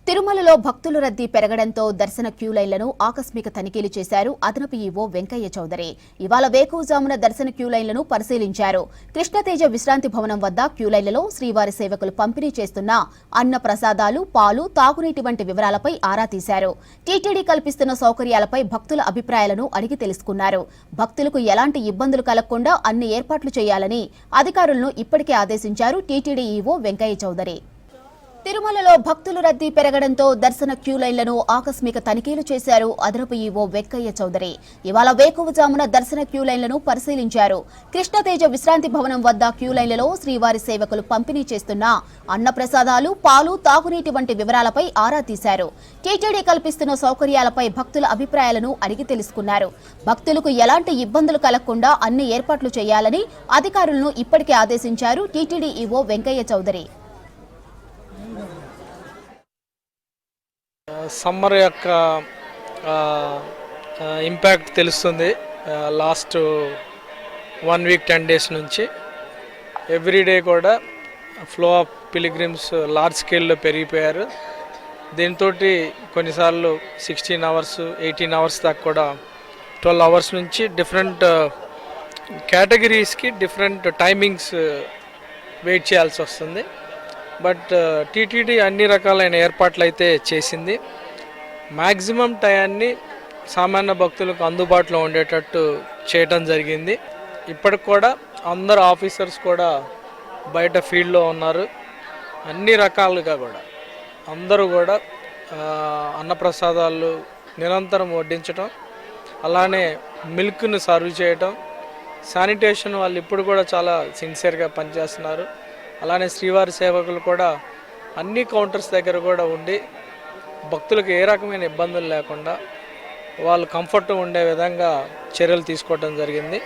తిరుమలలో భక్తుల రద్దీ పెరగడంతో దర్శన క్యూ లైన్లను ఆకస్మిక తనిఖీలు చేశారు అదనపు ఈవో వెంకయ్య చౌదరి. ఇవాళ వేకువజామున దర్శన క్యూ లైన్లను పరిశీలించారు. కృష్ణతేజ విశ్రాంతి భవనం వద్ద క్యూ లైన్లలో శ్రీవారి సేవకులు పంపిణీ చేస్తున్న అన్న ప్రసాదాలు, పాలు, తాగునీటి వంటి వివరాలపై ఆరా తీశారు. టీటీడీ కల్పిస్తున్న సౌకర్యాలపై భక్తుల అభిప్రాయాలను అడిగి తెలుసుకున్నారు. భక్తులకు ఎలాంటి ఇబ్బందులు కలగకుండా అన్ని ఏర్పాట్లు చేయాలని అధికారులను ఇప్పటికే ఆదేశించారు టీటీడీ ఈవో వెంకయ్య చౌదరి. తిరుమలలో భక్తుల రద్దీ పెరగడంతో దర్శన క్యూ లైన్లను ఆకస్మిక తనిఖీలు చేశారు అదనపు ఈవో వెంకయ్య చౌదరి. ఇవాళ వేకువజామున దర్శన క్యూ లైన్లను పరిశీలించారు. కృష్ణతేజ విశ్రాంతి భవనం వద్ద క్యూ లైన్లలో శ్రీవారి సేవకులు పంపిణీ చేస్తున్న అన్న ప్రసాదాలు, పాలు, తాగునీటి వంటి వివరాలపై ఆరా తీశారు. టీటీడీ కల్పిస్తున్న సౌకర్యాలపై భక్తుల అభిప్రాయాలను అడిగి తెలుసుకున్నారు. భక్తులకు ఎలాంటి ఇబ్బందులు కలగకుండా అన్ని ఏర్పాట్లు చేయాలని అధికారులను ఇప్పటికే ఆదేశించారు TTD EO Venkaiah Chowdary. Summer యొక్క ఇంపాక్ట్ తెలుస్తుంది. లాస్ట్ 1 వీక్ 10 డేస్ నుంచి ఎవ్రీడే కూడా ఫ్లో ఆఫ్ పిలిగ్రిమ్స్ లార్జ్ స్కేల్లో పెరిగిపోయారు. దీంతో కొన్నిసార్లు 16 అవర్స్ 18 అవర్స్ దాకా కూడా 12 అవర్స్ నుంచి డిఫరెంట్ కేటగిరీస్కి డిఫరెంట్ టైమింగ్స్ వెయిట్ చేయాల్సి వస్తుంది. బట్ టీటీడీ అన్ని రకాలైన ఏర్పాట్లు అయితే చేసింది. మ్యాక్సిమం టయాన్ని సామాన్య భక్తులకు అందుబాటులో ఉండేటట్టు చేయటం జరిగింది. ఇప్పటికి కూడా అందరు ఆఫీసర్స్ కూడా బయట ఫీల్డ్లో ఉన్నారు. అన్ని రకాలుగా కూడా అందరూ కూడా అన్నప్రసాదాలు నిరంతరం వడ్డించటం, అలానే మిల్క్ను సర్వ్ చేయటం, శానిటేషన్ వాళ్ళు ఇప్పుడు కూడా చాలా సిన్సియర్గా పనిచేస్తున్నారు. అలానే శ్రీవారి సేవకులు కూడా అన్ని కౌంటర్స్ దగ్గర కూడా ఉండి భక్తులకు ఏ రకమైన ఇబ్బందులు లేకుండా వాళ్ళు కంఫర్ట్గా ఉండే విధంగా చర్యలు తీసుకోవడం జరిగింది.